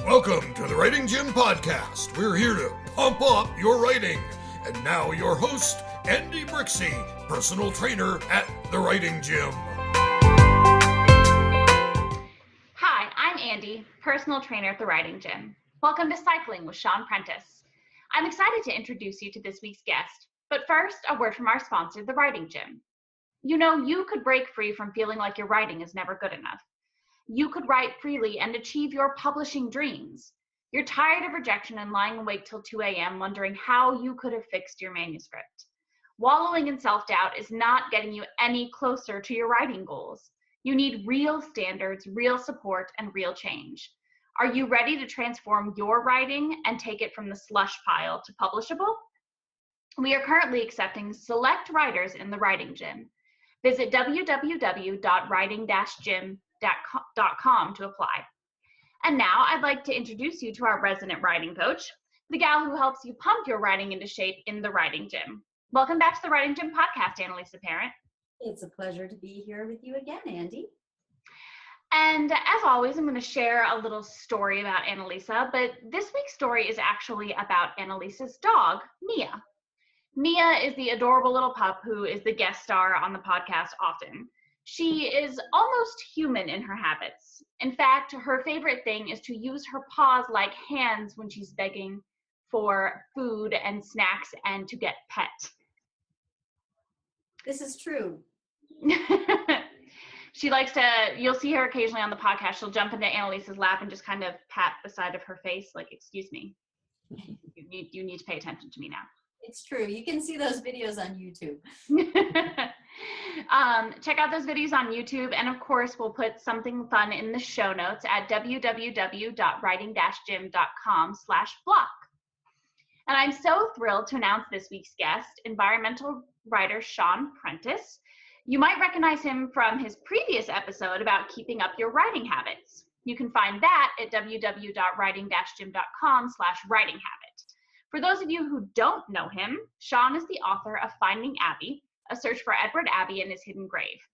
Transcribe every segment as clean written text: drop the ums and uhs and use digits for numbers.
Welcome to the Writing Gym Podcast. We're here to pump up your writing. And now your host, Andy Brixey, personal trainer at the Writing Gym. Hi, I'm Andy, personal trainer at the Writing Gym. Welcome to Cycling with Sean Prentiss. I'm excited to introduce you to this week's guest, but first, a word from our sponsor, the Writing Gym. You know, you could break free from feeling like your writing is never good enough. You could write freely and achieve your publishing dreams. You're tired of rejection and lying awake till 2 a.m. wondering how you could have fixed your manuscript. Wallowing in self-doubt is not getting you any closer to your writing goals. You need real standards, real support, and real change. Are you ready to transform your writing and take it from the slush pile to publishable? We are currently accepting select writers in the Writing Gym. Visit www.writing-gym.com to apply. And now I'd like to introduce you to our resident writing coach, the gal who helps you pump your writing into shape in the Writing Gym. Welcome back to the Writing Gym Podcast, Annalisa Parent. It's a pleasure to be here with you again, Andy. And as always, I'm going to share a little story about Annalisa, but this week's story is actually about Annalisa's dog, Mia. Mia is the adorable little pup who is the guest star on the podcast often. She is almost human in her habits. In fact, her favorite thing is to use her paws like hands when she's begging for food and snacks and to get pet. This is true. She likes to, you'll see her occasionally on the podcast, she'll jump into Annalisa's lap and just kind of pat the side of her face like, excuse me, you need to pay attention to me now. It's true. You can see those videos on YouTube. Check out those videos on YouTube. And of course, we'll put something fun in the show notes at www.writing-gym.com/block. And I'm so thrilled to announce this week's guest, environmental writer Sean Prentiss. You might recognize him from his previous episode about keeping up your writing habits. You can find that at www.writing-gym.com/writing-habit. For those of you who don't know him, Sean is the author of Finding Abby, A Search for Edward Abbey and His Hidden Grave.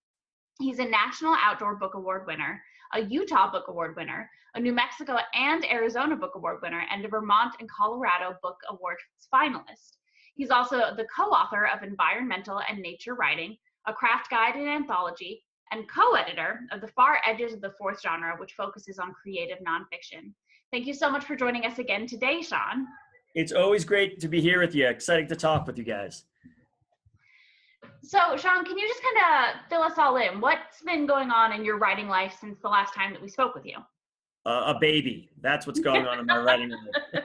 He's a National Outdoor Book Award winner, a Utah Book Award winner, a New Mexico and Arizona Book Award winner, and a Vermont and Colorado Book Award finalist. He's also the co-author of Environmental and Nature Writing, a craft guide and anthology, and co-editor of The Far Edges of the Fourth Genre, which focuses on creative nonfiction. Thank you so much for joining us again today, Sean. It's always great to be here with you. Exciting to talk with you guys. So, Sean, can you just kind of fill us all in? What's been going on in your writing life since the last time that we spoke with you? A baby. That's what's going on in my writing life.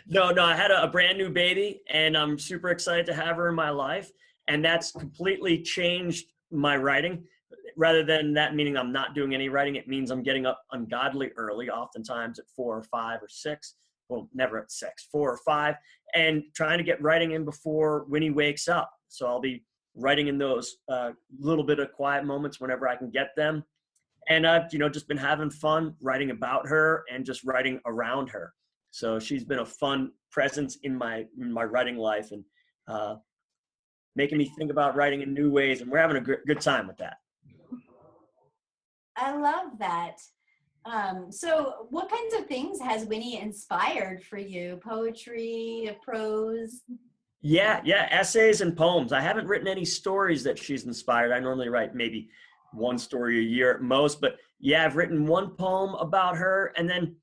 No, I had a brand new baby, and I'm super excited to have her in my life. And that's completely changed my writing. Rather than that meaning I'm not doing any writing, it means I'm getting up ungodly early, oftentimes at 4 or 5 or 6. Well, never at 6, 4 or 5, and trying to get writing in before Winnie wakes up. So I'll be writing in those little bit of quiet moments whenever I can get them. And I've, just been having fun writing about her and just writing around her. So she's been a fun presence in my writing life and making me think about writing in new ways. And we're having a good time with that. I love that. So what kinds of things has Winnie inspired for you? Poetry, prose? Yeah, essays and poems. I haven't written any stories that she's inspired. I normally write maybe one story a year at most, but yeah, I've written one poem about her, and then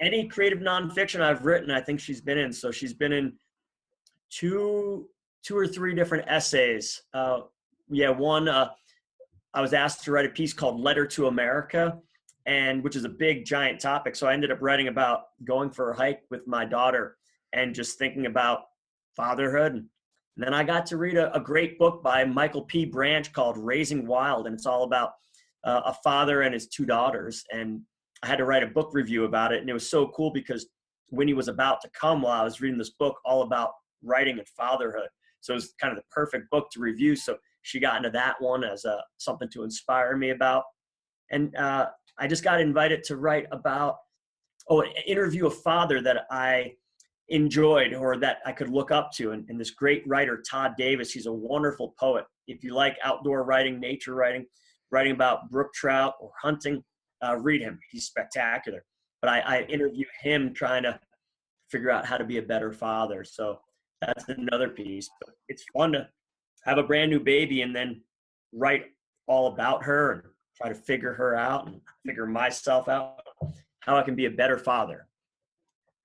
any creative nonfiction I've written, I think she's been in. So she's been in two or three different essays. One, I was asked to write a piece called Letter to America, and which is a big, giant topic. So I ended up writing about going for a hike with my daughter and just thinking about fatherhood. And then I got to read a great book by Michael P. Branch called Raising Wild, and it's all about a father and his 2 daughters. And I had to write a book review about it, and it was so cool because Winnie was about to come while I was reading this book all about writing and fatherhood. So it was kind of the perfect book to review. So she got into that one as something to inspire me about. And I just got invited to write about, interview a father that I enjoyed or that I could look up to. And this great writer, Todd Davis, he's a wonderful poet. If you like outdoor writing, nature writing, writing about brook trout or hunting, read him. He's spectacular. but I interview him trying to figure out how to be a better father. So that's another piece. But it's fun to have a brand new baby and then write all about her and try to figure her out and figure myself out, how I can be a better father.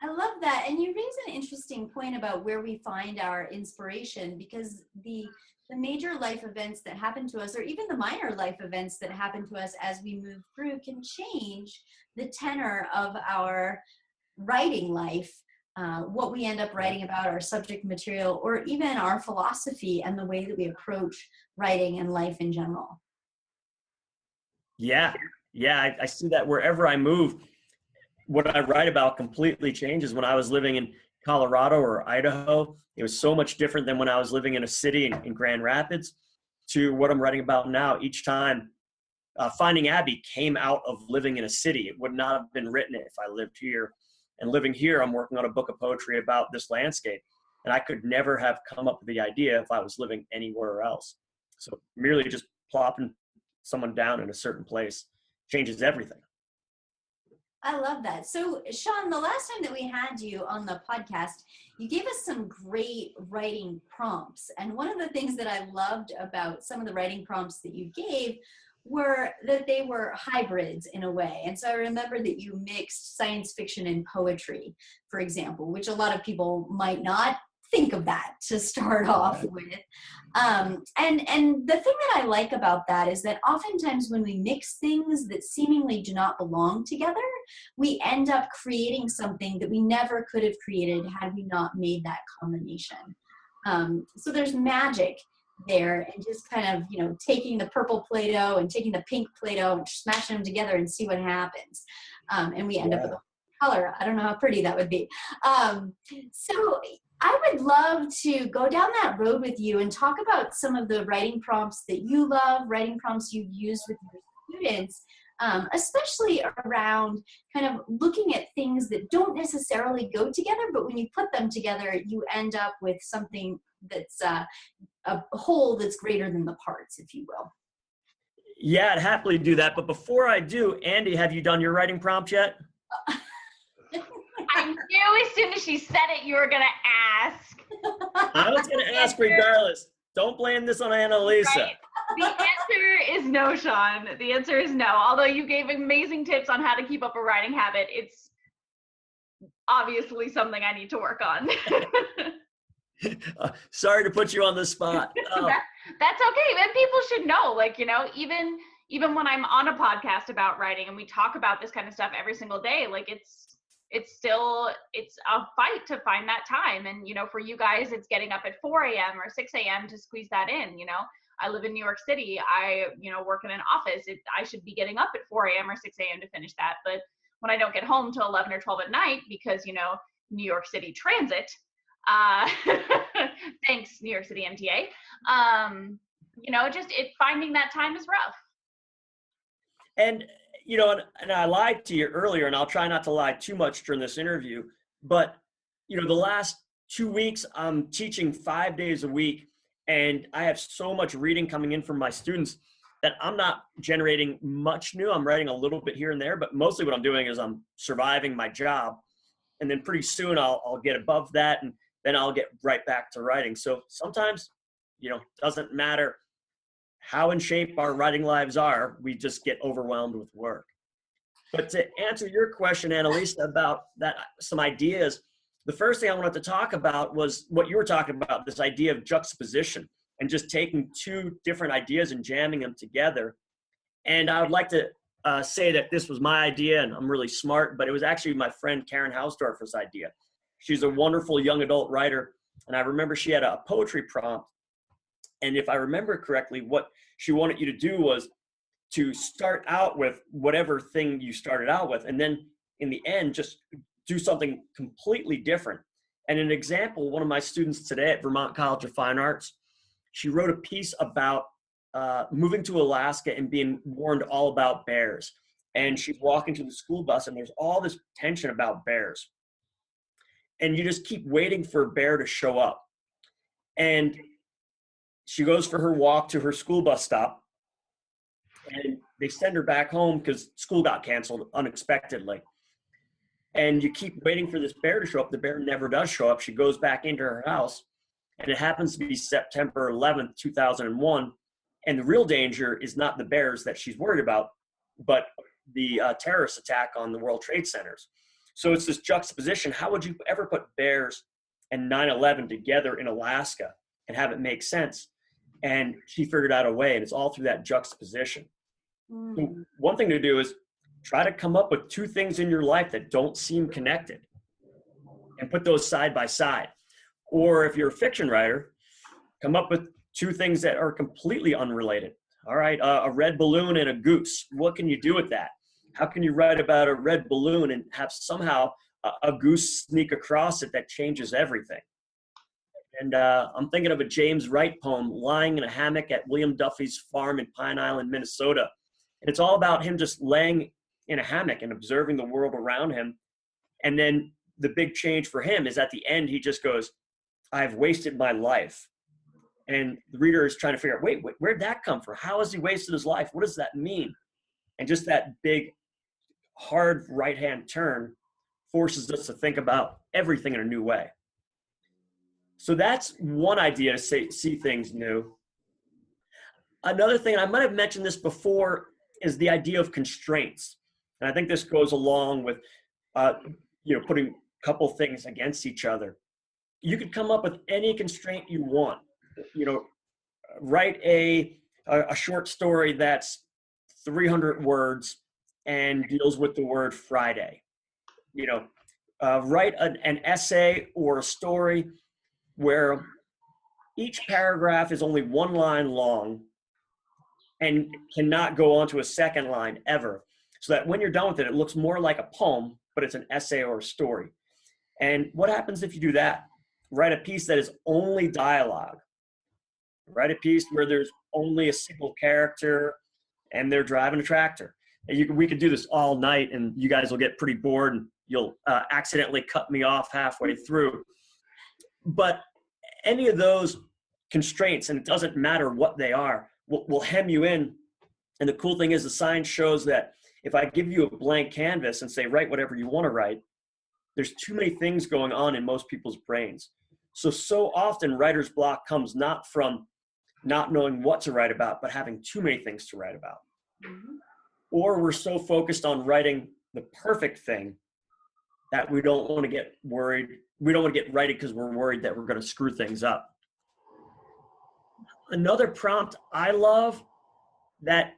I love that. And you raise an interesting point about where we find our inspiration, because the major life events that happen to us, or even the minor life events that happen to us as we move through, can change the tenor of our writing life, what we end up writing about, our subject material, or even our philosophy and the way that we approach writing and life in general. Yeah, I see that wherever I move. What I write about completely changes. When I was living in Colorado or Idaho, it was so much different than when I was living in a city in Grand Rapids to what I'm writing about now. Each time, Finding Abby came out of living in a city. It would not have been written if I lived here. And living here, I'm working on a book of poetry about this landscape. And I could never have come up with the idea if I was living anywhere else. So merely just plopping someone down in a certain place changes everything. I love that. So, Sean, the last time that we had you on the podcast, you gave us some great writing prompts. And one of the things that I loved about some of the writing prompts that you gave were that they were hybrids in a way. And so I remember that you mixed science fiction and poetry, for example, which a lot of people might not think of that to start off with. And the thing that I like about that is that oftentimes when we mix things that seemingly do not belong together, we end up creating something that we never could have created had we not made that combination. So there's magic there, and just kind of, taking the purple Play-Doh and taking the pink Play-Doh and smashing them together and see what happens. And we end up with a color. I don't know how pretty that would be. So I would love to go down that road with you and talk about some of the writing prompts that you love, writing prompts you've used with your students, especially around kind of looking at things that don't necessarily go together, but when you put them together, you end up with something that's a whole that's greater than the parts, if you will. Yeah, I'd happily do that. But before I do, Andy, have you done your writing prompt yet? I knew as soon as she said it, you were going to ask. I was going to ask regardless. Don't blame this on Annalisa. Right. The answer is no, Sean. The answer is no. Although you gave amazing tips on how to keep up a writing habit, it's obviously something I need to work on. Sorry to put you on the spot. That's okay. And people should know, even when I'm on a podcast about writing and we talk about this kind of stuff every single day, it's a fight to find that time. And, for you guys, it's getting up at 4 a.m. or 6 a.m. to squeeze that in. I live in New York City. I, work in an office. I should be getting up at 4 a.m. or 6 a.m. to finish that. But when I don't get home till 11 or 12 at night because, New York City Transit, thanks, New York City MTA, finding that time is rough. And, and I lied to you earlier, and I'll try not to lie too much during this interview, but, the last 2 weeks, I'm teaching 5 days a week, and I have so much reading coming in from my students that I'm not generating much new. I'm writing a little bit here and there, but mostly what I'm doing is I'm surviving my job. And then pretty soon I'll get above that, and then I'll get right back to writing. So sometimes, doesn't matter how in shape our writing lives are, we just get overwhelmed with work. But to answer your question, Annalisa, about that, some ideas, the first thing I wanted to talk about was what you were talking about, this idea of juxtaposition and just taking two different ideas and jamming them together. And I would like to say that this was my idea, and I'm really smart, but it was actually my friend Karen Hausdorfer's idea. She's a wonderful young adult writer, and I remember she had a poetry prompt. And if I remember correctly, what she wanted you to do was to start out with whatever thing you started out with, and then in the end, just do something completely different. And an example, one of my students today at Vermont College of Fine Arts, she wrote a piece about moving to Alaska and being warned all about bears. And she's walking to the school bus, and there's all this tension about bears. And you just keep waiting for a bear to show up. And she goes for her walk to her school bus stop, and they send her back home because school got canceled unexpectedly. And you keep waiting for this bear to show up. The bear never does show up. She goes back into her house, and it happens to be September 11th, 2001. And the real danger is not the bears that she's worried about, but the terrorist attack on the World Trade Centers. So it's this juxtaposition. How would you ever put bears and 9/11 together in Alaska and have it make sense? And she figured out a way, and it's all through that juxtaposition. So one thing to do is try to come up with two things in your life that don't seem connected and put those side by side. Or if you're a fiction writer, come up with two things that are completely unrelated. All right, a red balloon and a goose. What can you do with that? How can you write about a red balloon and have somehow a goose sneak across it that changes everything? And I'm thinking of a James Wright poem, Lying in a Hammock at William Duffy's farm in Pine Island, Minnesota. And it's all about him just laying in a hammock and observing the world around him. And then the big change for him is at the end, he just goes, I've wasted my life. And the reader is trying to figure out, wait, where'd that come from? How has he wasted his life? What does that mean? And just that big, hard right-hand turn forces us to think about everything in a new way. So that's one idea to see things new. Another thing, I might have mentioned this before, is the idea of constraints. And I think this goes along with, putting a couple things against each other. You could come up with any constraint you want. Write a short story that's 300 words and deals with the word Friday. Write an essay or a story where each paragraph is only one line long and cannot go on to a second line ever. So that when you're done with it, it looks more like a poem, but it's an essay or a story. And what happens if you do that? Write a piece that is only dialogue. Write a piece where there's only a single character and they're driving a tractor. And we could do this all night and you guys will get pretty bored and you'll accidentally cut me off halfway through. But any of those constraints, and it doesn't matter what they are, will hem you in. And the cool thing is the science shows that if I give you a blank canvas and say, write whatever you want to write, there's too many things going on in most people's brains. So often writer's block comes not from not knowing what to write about, but having too many things to write about. Mm-hmm. Or we're so focused on writing the perfect thing that we don't want to get worried. We don't want to get writing because we're worried that we're going to screw things up. Another prompt I love that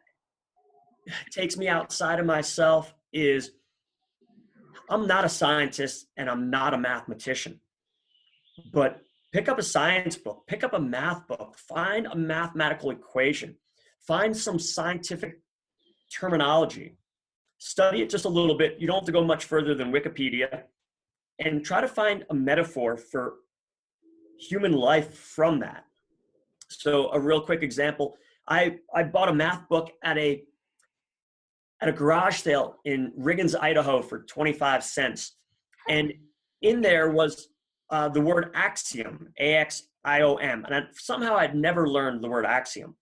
takes me outside of myself is, I'm not a scientist and I'm not a mathematician, but pick up a science book, pick up a math book, find a mathematical equation, find some scientific terminology, study it just a little bit. You don't have to go much further than Wikipedia, and try to find a metaphor for human life from that. So a real quick example, I bought a math book at a garage sale in Riggins, Idaho for 25 cents. And in there was the word axiom, A-X-I-O-M. And somehow I'd never learned the word axiom.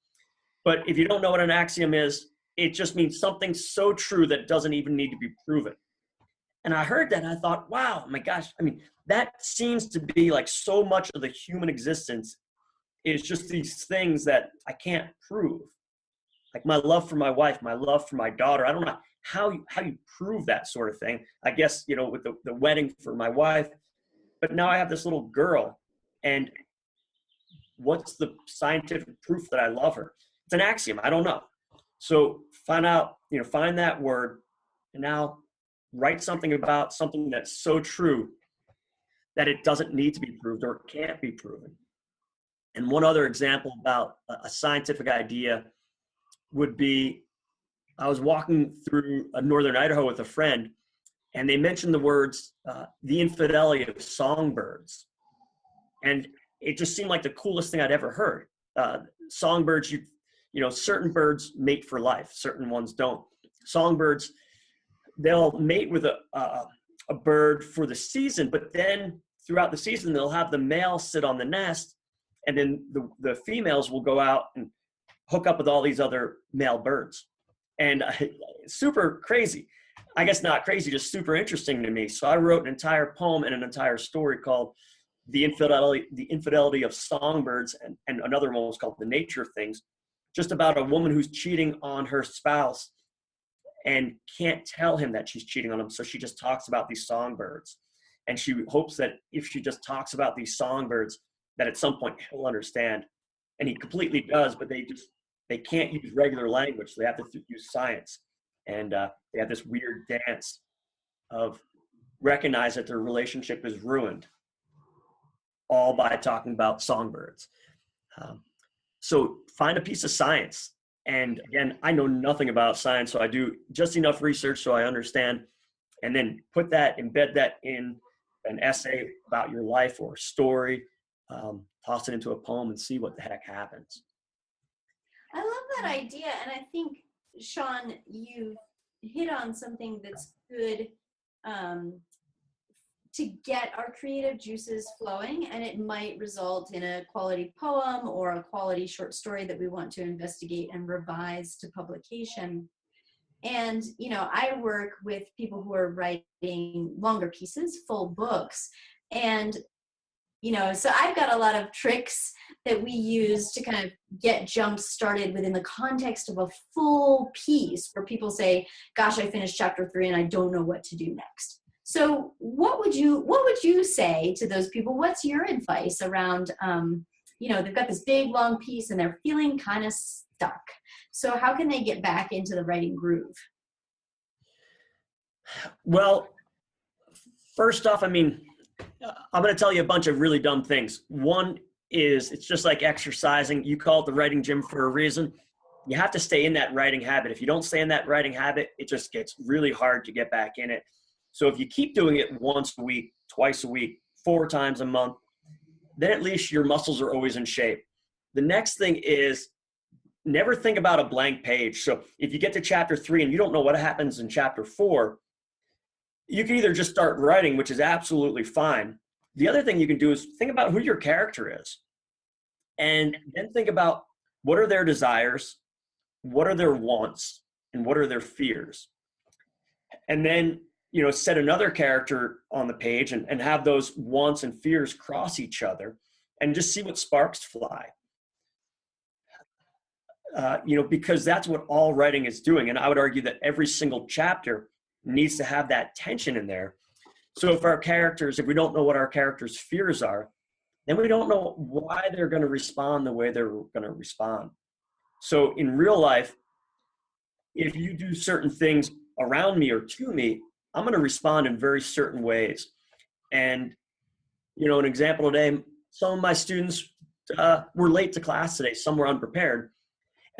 But if you don't know what an axiom is, it just means something so true that it doesn't even need to be proven. And I heard that and I thought, wow, my gosh, I mean, that seems to be like so much of the human existence is just these things that I can't prove. Like my love for my wife, my love for my daughter. I don't know how you prove that sort of thing. I guess, with the wedding for my wife, but now I have this little girl, and what's the scientific proof that I love her? It's an axiom. I don't know. So find that word, and now write something about something that's so true that it doesn't need to be proved or it can't be proven. And one other example about a scientific idea would be, I was walking through northern Idaho with a friend, and they mentioned the words, the infidelity of songbirds. And it just seemed like the coolest thing I'd ever heard. Songbirds, certain birds mate for life, certain ones don't. Songbirds, they'll mate with a bird for the season, but then throughout the season, they'll have the male sit on the nest, and then the females will go out and hook up with all these other male birds. And super crazy. I guess not crazy, just super interesting to me. So I wrote an entire poem and an entire story called The Infidelity of Songbirds, and another one was called The Nature of Things, just about a woman who's cheating on her spouse and can't tell him that she's cheating on him. So she just talks about these songbirds. And she hopes that if she just talks about these songbirds, that at some point he'll understand. And he completely does, but they can't use regular language. They have to use science. And they have this weird dance of recognize that their relationship is ruined, all by talking about songbirds. So find a piece of science. And again, I know nothing about science, so I do just enough research so I understand, and then embed that in an essay about your life or a story, toss it into a poem and see what the heck happens. I love that idea. And I think, Sean, you hit on something that's good to get our creative juices flowing, and it might result in a quality poem or a quality short story that we want to investigate and revise to publication. And, I work with people who are writing longer pieces, full books. And, so I've got a lot of tricks that we use to kind of get jump started within the context of a full piece where people say, gosh, I finished chapter 3 and I don't know what to do next. So what would you say to those people? What's your advice around, they've got this big, long piece and they're feeling kind of stuck. So how can they get back into the writing groove? Well, first off, I'm going to tell you a bunch of really dumb things. One is, it's just like exercising. You call it the writing gym for a reason. You have to stay in that writing habit. If you don't stay in that writing habit, it just gets really hard to get back in it. So if you keep doing it once a week, twice a week, 4 times a month, then at least your muscles are always in shape. The next thing is, never think about a blank page. So if you get to chapter 3 and you don't know what happens in chapter 4, you can either just start writing, which is absolutely fine. The other thing you can do is think about who your character is. And then think about, what are their desires, what are their wants, and what are their fears? And then set another character on the page and have those wants and fears cross each other and just see what sparks fly. Because that's what all writing is doing. And I would argue that every single chapter needs to have that tension in there. So if we don't know what our characters' fears are, then we don't know why they're going to respond the way they're going to respond. So in real life, if you do certain things around me or to me, I'm going to respond in very certain ways. And, an example today, some of my students were late to class today. Some were unprepared.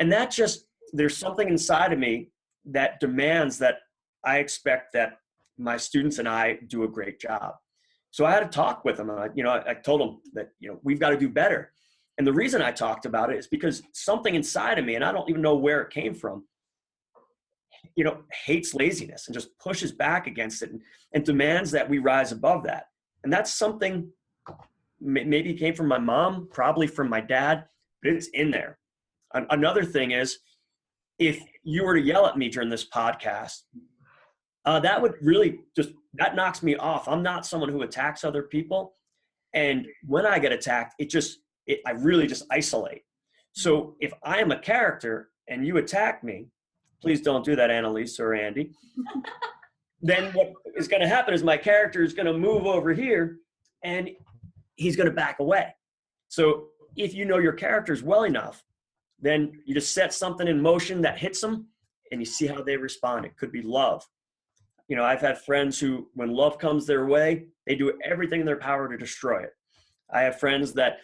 And there's something inside of me that demands that I expect that my students and I do a great job. So I had a talk with them. I told them that, we've got to do better. And the reason I talked about it is because something inside of me, and I don't even know where it came from, hates laziness and just pushes back against it and demands that we rise above that. And that's something maybe came from my mom, probably from my dad, but it's in there. Another thing is, if you were to yell at me during this podcast, that would really that knocks me off. I'm not someone who attacks other people. And when I get attacked, I really just isolate. So if I am a character and you attack me, please don't do that, Annalise or Andy. Then what is going to happen is my character is going to move over here and he's going to back away. So if you know your characters well enough, then you just set something in motion that hits them and you see how they respond. It could be love. I've had friends who, when love comes their way, they do everything in their power to destroy it. I have friends that,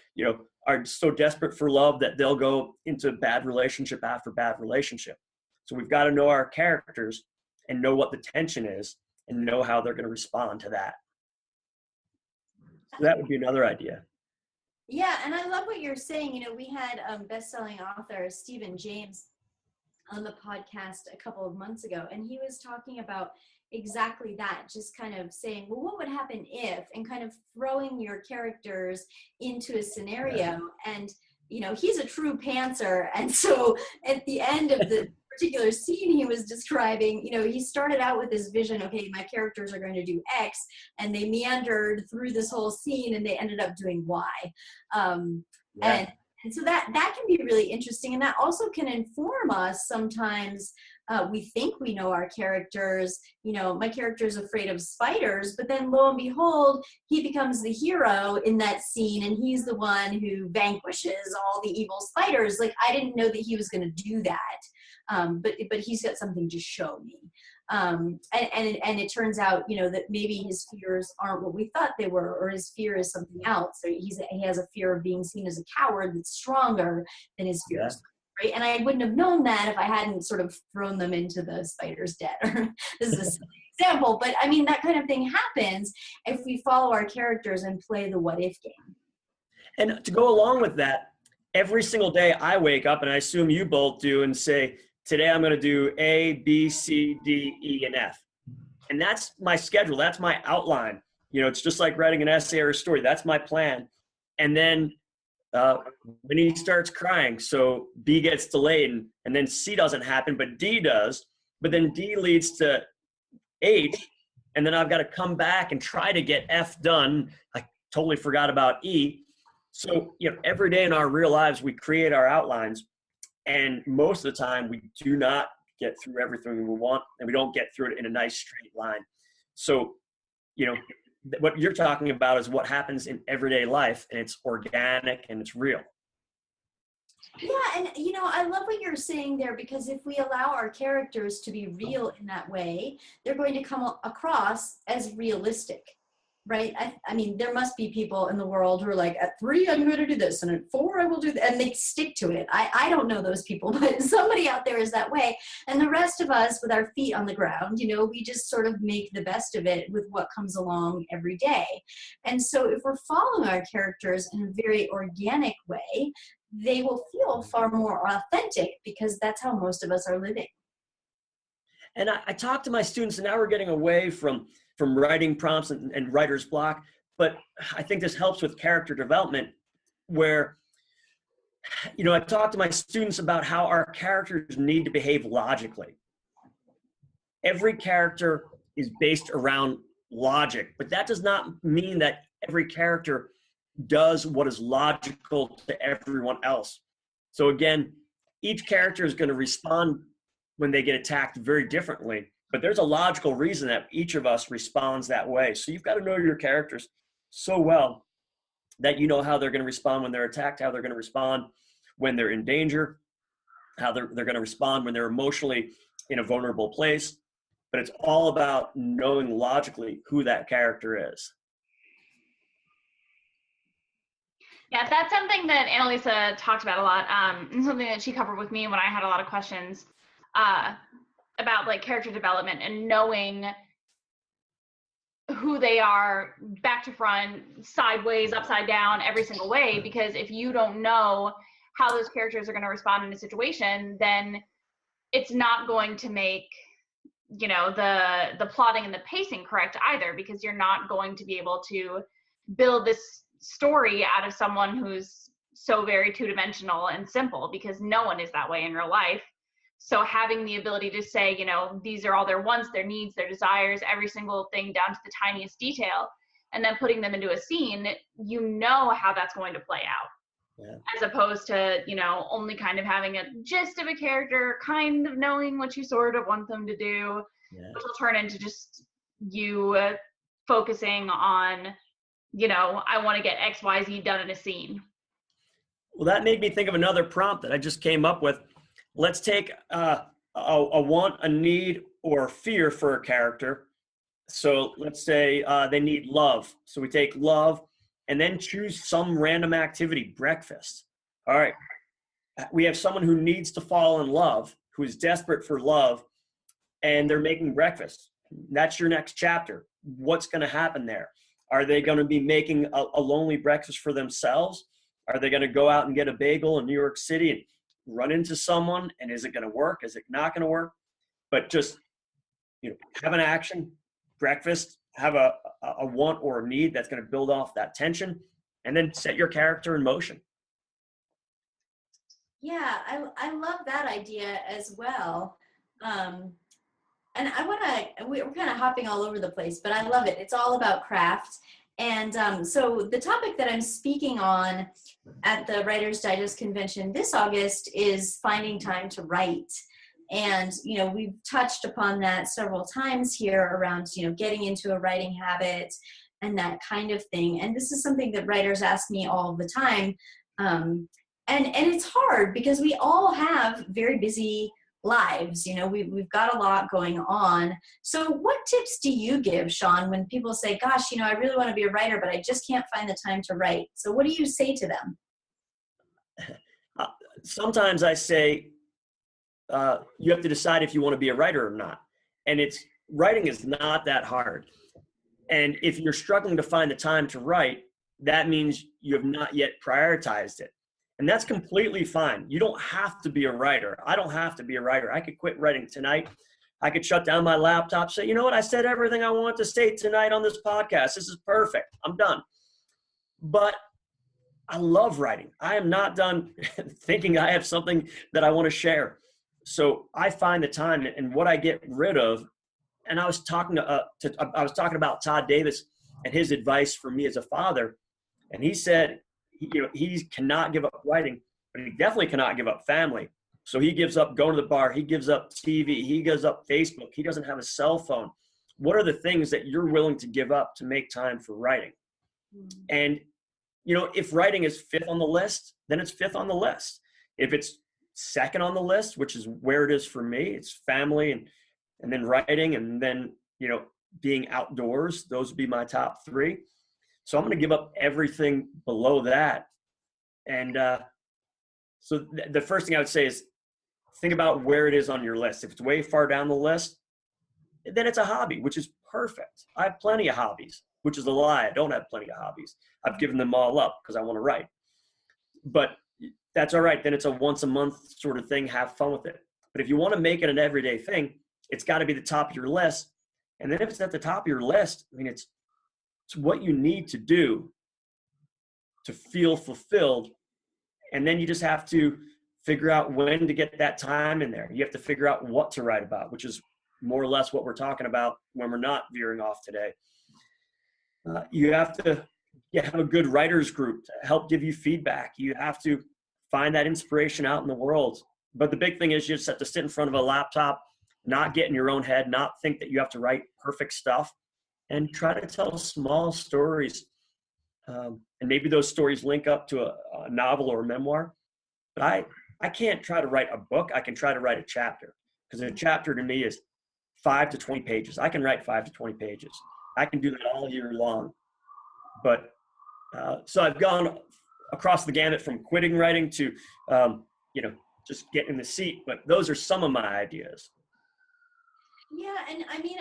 are so desperate for love that they'll go into bad relationship after bad relationship. So we've got to know our characters and know what the tension is and know how they're going to respond to that. So that would be another idea. Yeah, and I love what you're saying. We had best-selling author Stephen James on the podcast a couple of months ago, and he was talking about exactly that, just kind of saying, well, what would happen if, and kind of throwing your characters into a scenario. And, he's a true pantser. And so at the end of the particular scene he was describing, he started out with this vision, okay, my characters are going to do X, and they meandered through this whole scene and they ended up doing Y. And so that can be really interesting, and that also can inform us sometimes. We think we know our characters. My character is afraid of spiders, but then lo and behold, he becomes the hero in that scene, and he's the one who vanquishes all the evil spiders. Like, I didn't know that he was going to do that, but he's got something to show me. And it turns out, that maybe his fears aren't what we thought they were, or his fear is something else. So he has a fear of being seen as a coward that's stronger than his fears. Right? And I wouldn't have known that if I hadn't sort of thrown them into the spider's den. This is a silly example, but I mean, that kind of thing happens if we follow our characters and play the what if game. And to go along with that, every single day I wake up, and I assume you both do, and say, today I'm going to do A, B, C, D, E, and F. And that's my schedule. That's my outline. It's just like writing an essay or a story. That's my plan. And then when he starts crying, so B gets delayed, and then C doesn't happen, but D does. But then D leads to H, and then I've got to come back and try to get F done. I totally forgot about E. So, every day in our real lives, we create our outlines. And most of the time, we do not get through everything we want, and we don't get through it in a nice straight line. So, what you're talking about is what happens in everyday life, and it's organic and it's real. Yeah, and I love what you're saying there, because if we allow our characters to be real in that way, they're going to come across as realistic. Right? I mean, there must be people in the world who are like, at 3, I'm going to do this, and at 4, I will do that, and they stick to it. I don't know those people, but somebody out there is that way. And the rest of us, with our feet on the ground, we just sort of make the best of it with what comes along every day. And so if we're following our characters in a very organic way, they will feel far more authentic, because that's how most of us are living. And I talk to my students, and now we're getting away from writing prompts and writer's block, but I think this helps with character development, where, I talk to my students about how our characters need to behave logically. Every character is based around logic, but that does not mean that every character does what is logical to everyone else. So again, each character is going to respond when they get attacked very differently. But there's a logical reason that each of us responds that way. So you've got to know your characters so well that you know how they're going to respond when they're attacked, how they're going to respond when they're in danger, how they're going to respond when they're emotionally in a vulnerable place. But it's all about knowing logically who that character is. Yeah, that's something that Annalisa talked about a lot, and something that she covered with me when I had a lot of questions about like character development and knowing who they are back to front, sideways, upside down, every single way. Because if you don't know how those characters are going to respond in a situation, then it's not going to make the plotting and the pacing correct either, because you're not going to be able to build this story out of someone who's so very two-dimensional and simple, because no one is that way in real life. So having the ability to say, these are all their wants, their needs, their desires, every single thing down to the tiniest detail, and then putting them into a scene, how that's going to play out. Yeah. As opposed to, only kind of having a gist of a character, kind of knowing what you sort of want them to do, which will turn into just you focusing on, I want to get X, Y, Z done in a scene. Well, that made me think of another prompt that I just came up with. Let's take a want, a need, or fear for a character. So let's say they need love. So we take love and then choose some random activity, breakfast. All right. We have someone who needs to fall in love, who is desperate for love, and they're making breakfast. That's your next chapter. What's going to happen there? Are they going to be making a lonely breakfast for themselves? Are they going to go out and get a bagel in New York City and run into someone? And is it going to work? Is it not going to work? But just, have an action, breakfast, have a want or a need that's going to build off that tension, and then set your character in motion. Yeah, I love that idea as well. And we're kind of hopping all over the place, but I love it. It's all about craft. And so the topic that I'm speaking on at the Writer's Digest convention this August is finding time to write. And, we've touched upon that several times here around, getting into a writing habit and that kind of thing. And this is something that writers ask me all the time. And it's hard because we all have very busy lives. We've got a lot going on. So what tips do you give, Sean, when people say, gosh, I really want to be a writer, but I just can't find the time to write? So what do you say to them? Sometimes I say, you have to decide if you want to be a writer or not. And writing is not that hard. And if you're struggling to find the time to write, that means you have not yet prioritized it. And that's completely fine. You don't have to be a writer. I don't have to be a writer. I could quit writing tonight. I could shut down my laptop, say, you know what? I said everything I want to say tonight on this podcast. This is perfect. I'm done. But I love writing. I am not done thinking I have something that I want to share. So I find the time, and what I get rid of. And I was talking about Todd Davis and his advice for me as a father. And he said, he cannot give up writing, but he definitely cannot give up family. So he gives up going to the bar. He gives up TV. He gives up Facebook. He doesn't have a cell phone. What are the things that you're willing to give up to make time for writing? And, if writing is fifth on the list, then it's fifth on the list. If it's second on the list, which is where it is for me, it's family and then writing, and then, being outdoors. Those would be my top three. So I'm going to give up everything below that. And so the first thing I would say is think about where it is on your list. If it's way far down the list, then it's a hobby, which is perfect. I have plenty of hobbies, which is a lie. I don't have plenty of hobbies. I've given them all up because I want to write. But that's all right. Then it's a once a month sort of thing. Have fun with it. But if you want to make it an everyday thing, it's got to be the top of your list. And then if it's at the top of your list, it's what you need to do to feel fulfilled. And then you just have to figure out when to get that time in there. You have to figure out what to write about, which is more or less what we're talking about when we're not veering off today. You have to have a good writers group to help give you feedback. You have to find that inspiration out in the world. But the big thing is you just have to sit in front of a laptop, not get in your own head, not think that you have to write perfect stuff, and try to tell small stories. And maybe those stories link up to a novel or a memoir. But I can't try to write a book. I can try to write a chapter, because a chapter to me is 5 to 20 pages. I can write 5 to 20 pages. I can do that all year long. But so I've gone across the gamut from quitting writing to, just getting in the seat. But those are some of my ideas. Yeah, and I think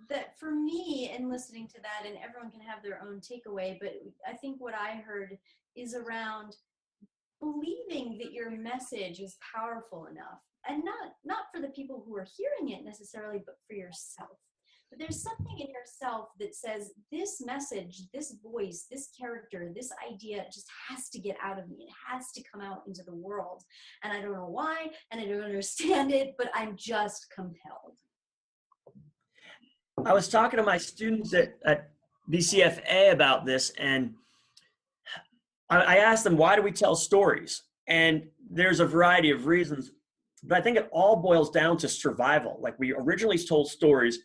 that for me, and listening to that, and everyone can have their own takeaway, but I think what I heard is around believing that your message is powerful enough, and not for the people who are hearing it necessarily, but for yourself. But there's something in yourself that says, this message, this voice, this character, this idea just has to get out of me. It has to come out into the world. And I don't know why, and I don't understand it, but I'm just compelled. I was talking to my students at BCFA about this, and I asked them, why do we tell stories? And there's a variety of reasons, but I think it all boils down to survival. Like, we originally told stories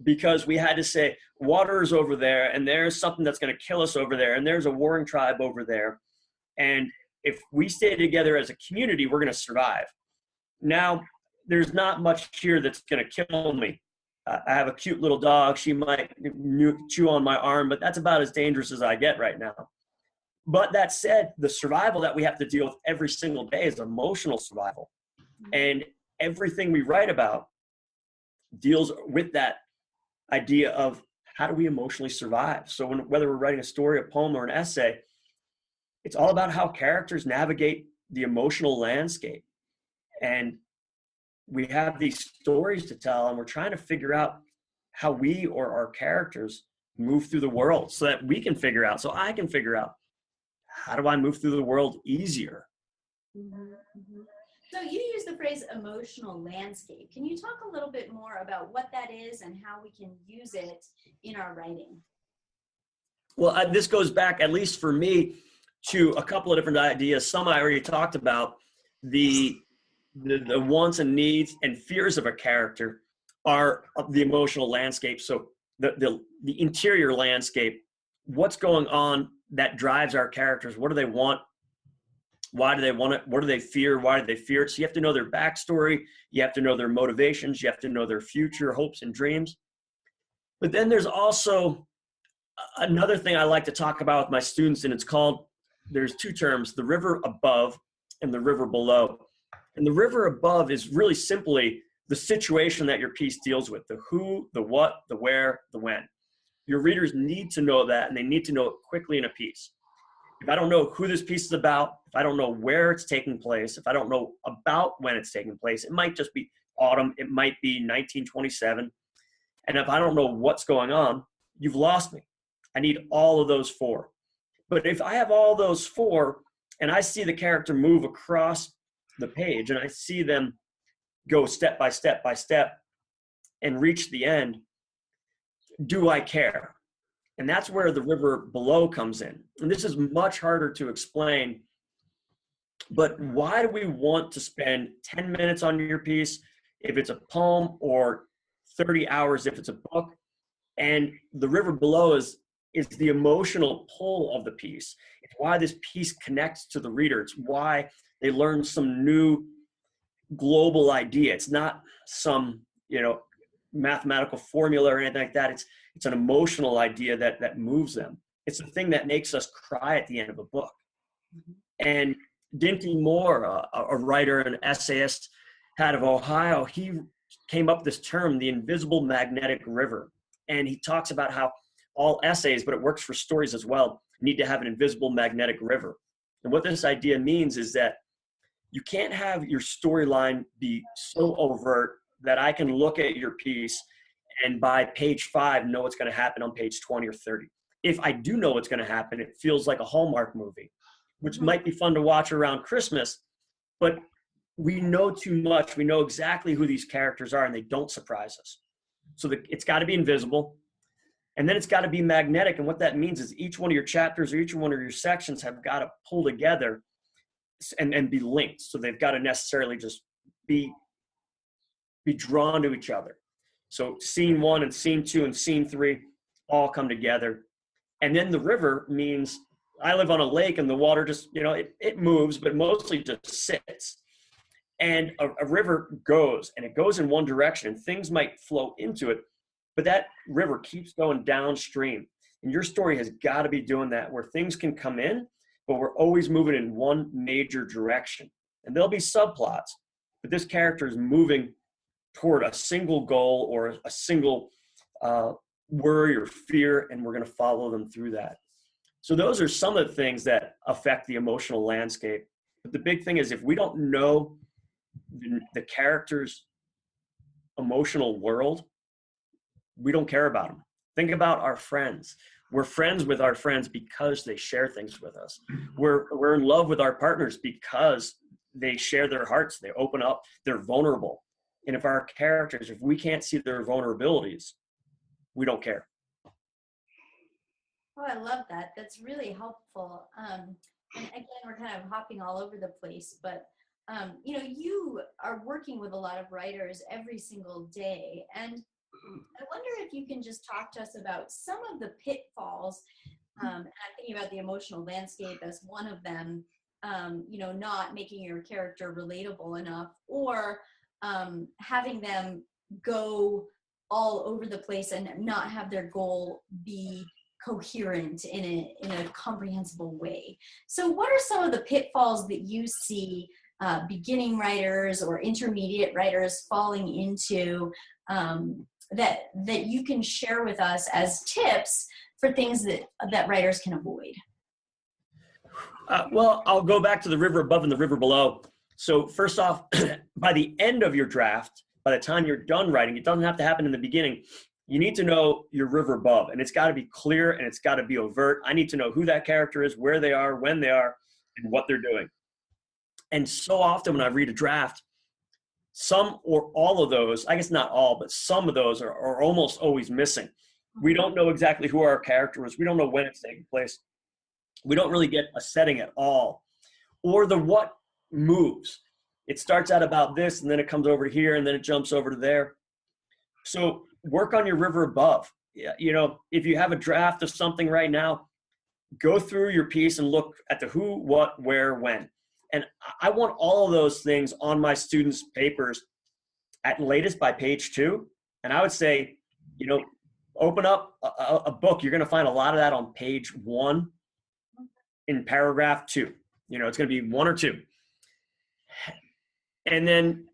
because we had to say, water is over there, and there's something that's going to kill us over there, and there's a warring tribe over there. And if we stay together as a community, we're going to survive. Now, there's not much here that's going to kill me. I have a cute little dog. She might chew on my arm, but that's about as dangerous as I get right now. But that said, the survival that we have to deal with every single day is emotional survival. And everything we write about deals with that idea of how do we emotionally survive. So whether we're writing a story, a poem, or an essay, it's all about how characters navigate the emotional landscape. And we have these stories to tell, and we're trying to figure out how we or our characters move through the world so that we can figure out, so I can figure out, how do I move through the world easier? So you use the phrase emotional landscape. Can you talk a little bit more about what that is and how we can use it in our writing? Well, this goes back, at least for me, to a couple of different ideas. Some I already talked about. The wants and needs and fears of a character are the emotional landscape. So the interior landscape, what's going on that drives our characters? What do they want? Why do they want it? What do they fear? Why do they fear it? So you have to know their backstory. You have to know their motivations. You have to know their future hopes and dreams. But then there's also another thing I like to talk about with my students, and it's called, there's two terms, the river above and the river below. And the river above is really simply the situation that your piece deals with, the who, the what, the where, the when. Your readers need to know that, and they need to know it quickly in a piece. If I don't know who this piece is about, if I don't know where it's taking place, if I don't know about when it's taking place, it might just be autumn, it might be 1927. And if I don't know what's going on, you've lost me. I need all of those four. But if I have all those four and I see the character move across the page and I see them go step by step by step and reach the end, do I care? And that's where the river below comes in. And this is much harder to explain, but why do we want to spend 10 minutes on your piece if it's a poem, or 30 hours if it's a book? And the river below is the emotional pull of the piece. It's why this piece connects to the reader. It's why they learn some new global idea. It's not some, mathematical formula or anything like that. It's an emotional idea that moves them. It's the thing that makes us cry at the end of a book. And Dinty Moore, a writer and essayist out of Ohio, he came up with this term, the invisible magnetic river. And he talks about how all essays, but it works for stories as well, need to have an invisible magnetic river. And what this idea means is that you can't have your storyline be so overt that I can look at your piece and by page 5 know what's going to happen on page 20 or 30. If I do know what's going to happen, it feels like a Hallmark movie, which might be fun to watch around Christmas, but we know too much. We know exactly who these characters are, and they don't surprise us. So it's got to be invisible, and then it's got to be magnetic. And what that means is each one of your chapters or each one of your sections have got to pull together and be linked. So they've got to necessarily just be drawn to each other. So scene 1 and scene 2 and scene 3 all come together. And then the river means I live on a lake and the water just, it moves, but mostly just sits. And a river goes, and it goes in one direction, and things might flow into it, but that river keeps going downstream. And your story has got to be doing that, where things can come in, but we're always moving in one major direction. And there'll be subplots, but this character is moving toward a single goal or a single worry or fear, and we're going to follow them through that. So those are some of the things that affect the emotional landscape. But the big thing is, if we don't know the character's emotional world, we don't care about them. Think about our friends. We're friends with our friends because they share things with us. We're in love with our partners because they share their hearts, they open up, they're vulnerable. And if our characters, if we can't see their vulnerabilities, we don't care. Oh, I love that. That's really helpful. And again, we're kind of hopping all over the place, but you are working with a lot of writers every single day. And I wonder if you can just talk to us about some of the pitfalls. And I'm thinking about the emotional landscape as one of them, not making your character relatable enough, or having them go all over the place and not have their goal be coherent in a comprehensible way. So what are some of the pitfalls that you see beginning writers or intermediate writers falling into that you can share with us as tips for things that writers can avoid? Well, I'll go back to the river above and the river below. So first off, by the end of your draft, by the time you're done writing, it doesn't have to happen in the beginning. You need to know your river above, and it's got to be clear and it's got to be overt. I need to know who that character is, where they are, when they are, and what they're doing. And so often when I read a draft, some or all of those, I guess not all, but some of those are almost always missing. We don't know exactly who our character is. We don't know when it's taking place. We don't really get a setting at all. Or the what moves. It starts out about this, and then it comes over here, and then it jumps over to there. So work on your river above. Yeah, you know, if you have a draft of something right now, go through your piece and look at the who, what, where, when. And I want all of those things on my students' papers at latest by page 2. And I would say, you know, open up a book. You're going to find a lot of that on page 1 in paragraph 2. You know, it's going to be 1 or 2. And then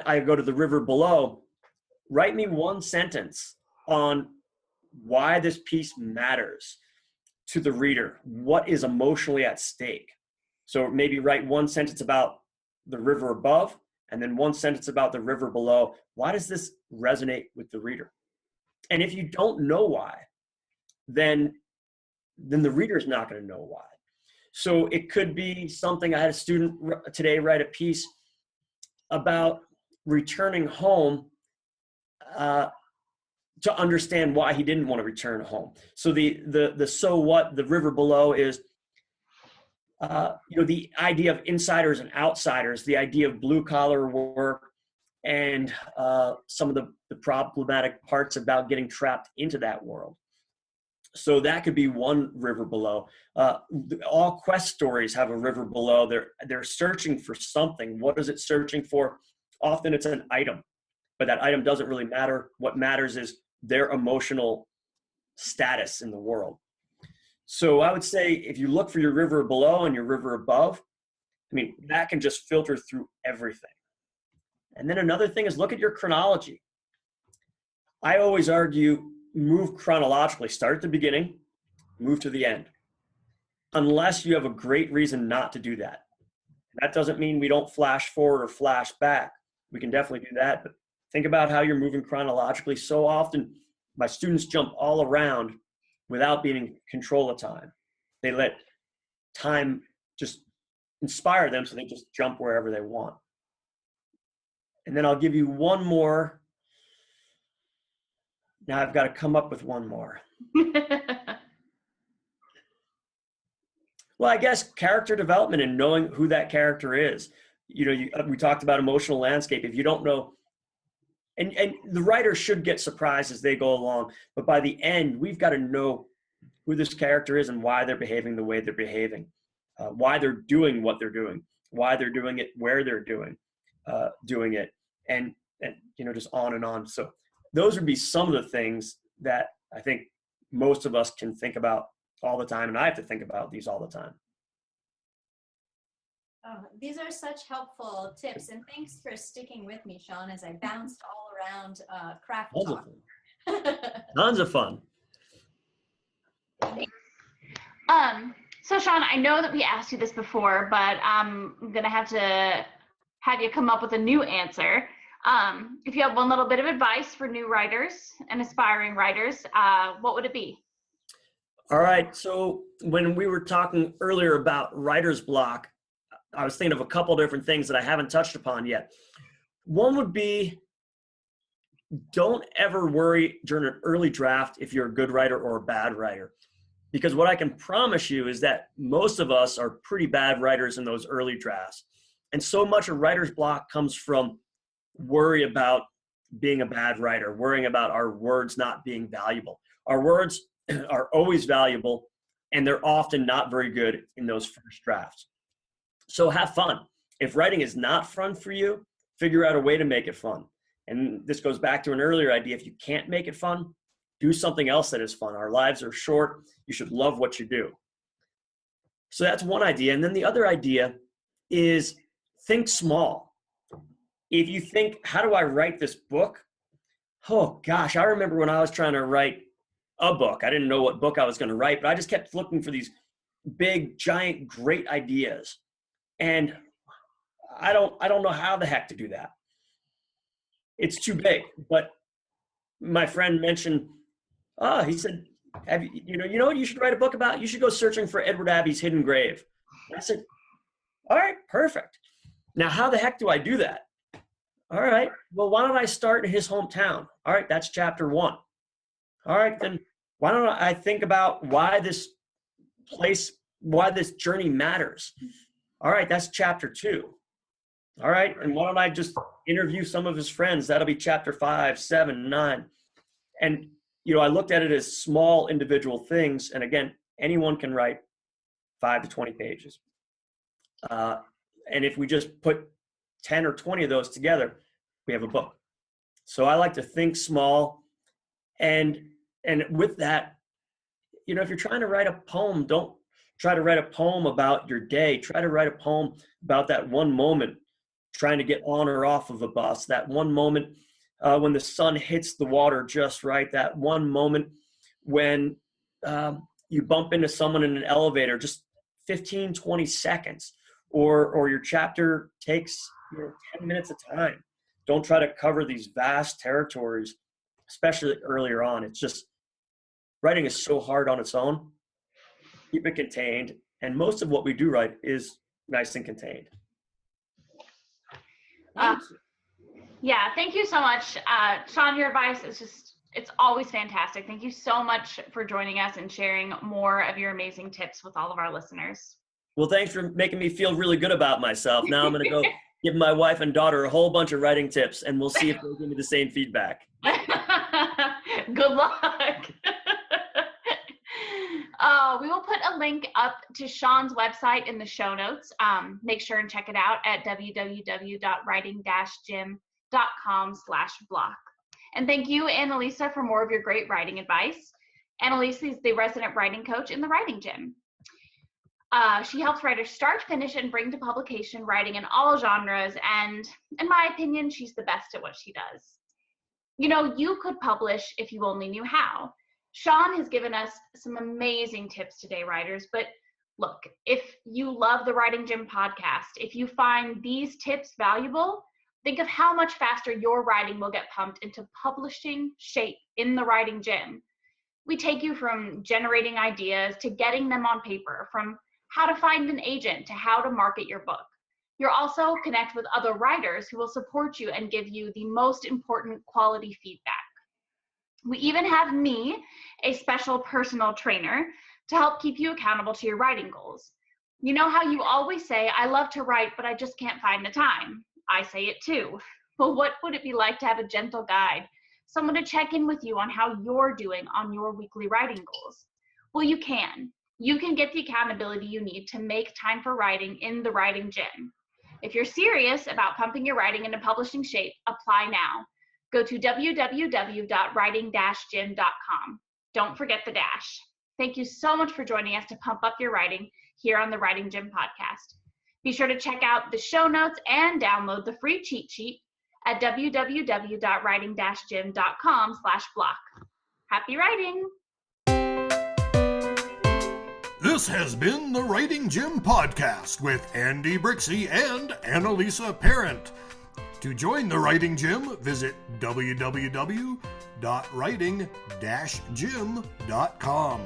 I go to the river below. Write me 1 sentence on why this piece matters to the reader. What is emotionally at stake? So maybe write 1 sentence about the river above, and then 1 sentence about the river below. Why does this resonate with the reader? And if you don't know why, then the reader is not going to know why. So it could be something. I had a student today write a piece about returning home to understand why he didn't want to return home. So the so what, the river below is, you know, the idea of insiders and outsiders, the idea of blue collar work, and some of the problematic parts about getting trapped into that world. So that could be 1 river below. All quest stories have a river below. They're searching for something. What is it searching for? Often it's an item, but that item doesn't really matter. What matters is their emotional status in the world. So I would say if you look for your river below and your river above, I mean, that can just filter through everything. And then another thing is look at your chronology. I always argue move chronologically. Start at the beginning, move to the end. Unless you have a great reason not to do that. That doesn't mean we don't flash forward or flash back. We can definitely do that, but think about how you're moving chronologically. So often my students jump all around without being in control of time. They let time just inspire them, so they just jump wherever they want. And then I'll give you 1 more. Now I've got to come up with 1 more. Well, I guess character development and knowing who that character is. You know, we talked about emotional landscape. If you don't know, and the writer should get surprised as they go along, but by the end, we've got to know who this character is and why they're behaving the way they're behaving, why they're doing what they're doing, why they're doing it, where they're doing it, and you know, just on and on. So those would be some of the things that I think most of us can think about all the time, and I have to think about these all the time. Oh, these are such helpful tips, and thanks for sticking with me, Sean, as I bounced all around craft talk. Tons of fun. So Sean, I know that we asked you this before, but I'm gonna have to have you come up with a new answer. If you have 1 little bit of advice for new writers and aspiring writers, what would it be? All right. So when we were talking earlier about writer's block, I was thinking of a couple different things that I haven't touched upon yet. One would be, don't ever worry during an early draft if you're a good writer or a bad writer. Because what I can promise you is that most of us are pretty bad writers in those early drafts. And so much of writer's block comes from worry about being a bad writer, worrying about our words not being valuable. Our words are always valuable, and they're often not very good in those first drafts. So have fun. If writing is not fun for you, figure out a way to make it fun. And this goes back to an earlier idea. If you can't make it fun, do something else that is fun. Our lives are short. You should love what you do. So that's one idea. And then the other idea is think small. If you think, how do I write this book? Oh gosh, I remember when I was trying to write a book. I didn't know what book I was going to write, but I just kept looking for these big, giant, great ideas. And I don't know how the heck to do that. It's too big. But my friend mentioned, he said, you know what you should write a book about? You should go searching for Edward Abbey's hidden grave. And I said, All right, perfect. Now, how the heck do I do that? All right, well, why don't I start in his hometown? All right, that's chapter 1. All right, then why don't I think about why this journey matters? All right, that's chapter 2. All right, and why don't I just interview some of his friends? That'll be chapter 5, 7, 9. And, I looked at it as small individual things. And again, anyone can write 5 to 20 pages. And if we just put 10 or 20 of those together, we have a book. So I like to think small. And with that, if you're trying to write a poem, don't try to write a poem about your day. Try to write a poem about that one moment trying to get on or off of a bus, that one moment when the sun hits the water just right, that one moment when you bump into someone in an elevator, just 15, 20 seconds, or your chapter takes 10 minutes of time. Don't try to cover these vast territories, especially earlier on. It's just, writing is so hard on its own. Keep it contained. And most of what we do write is nice and contained. Yeah, thank you so much. Sean, your advice is it's always fantastic. Thank you so much for joining us and sharing more of your amazing tips with all of our listeners. Well, thanks for making me feel really good about myself. Now I'm going to go give my wife and daughter a whole bunch of writing tips, and we'll see if they give me the same feedback. Good luck. We will put a link up to Sean's website in the show notes. Make sure and check it out at www.writing-gym.com/block. And thank you, Annalisa, for more of your great writing advice. Annalisa is the resident writing coach in the Writing Gym. She helps writers start, finish, and bring to publication writing in all genres. And in my opinion, she's the best at what she does. You could publish if you only knew how. Sean has given us some amazing tips today, writers. But look, if you love the Writing Gym podcast, if you find these tips valuable, think of how much faster your writing will get pumped into publishing shape in the Writing Gym. We take you from generating ideas to getting them on paper, from how to find an agent to how to market your book. You'll also connect with other writers who will support you and give you the most important quality feedback. We even have me, a special personal trainer, to help keep you accountable to your writing goals. You know how you always say, I love to write, but I just can't find the time. I say it too. Well, what would it be like to have a gentle guide, someone to check in with you on how you're doing on your weekly writing goals? Well, you can. You can get the accountability you need to make time for writing in the Writing Gym. If you're serious about pumping your writing into publishing shape, apply now. Go to www.writing-gym.com. Don't forget the dash. Thank you so much for joining us to pump up your writing here on the Writing Gym podcast. Be sure to check out the show notes and download the free cheat sheet at www.writing-gym.com/block. Happy writing! This has been the Writing Gym podcast with Andy Brixey and Annalisa Parent. To join the Writing Gym, visit www.writing-gym.com.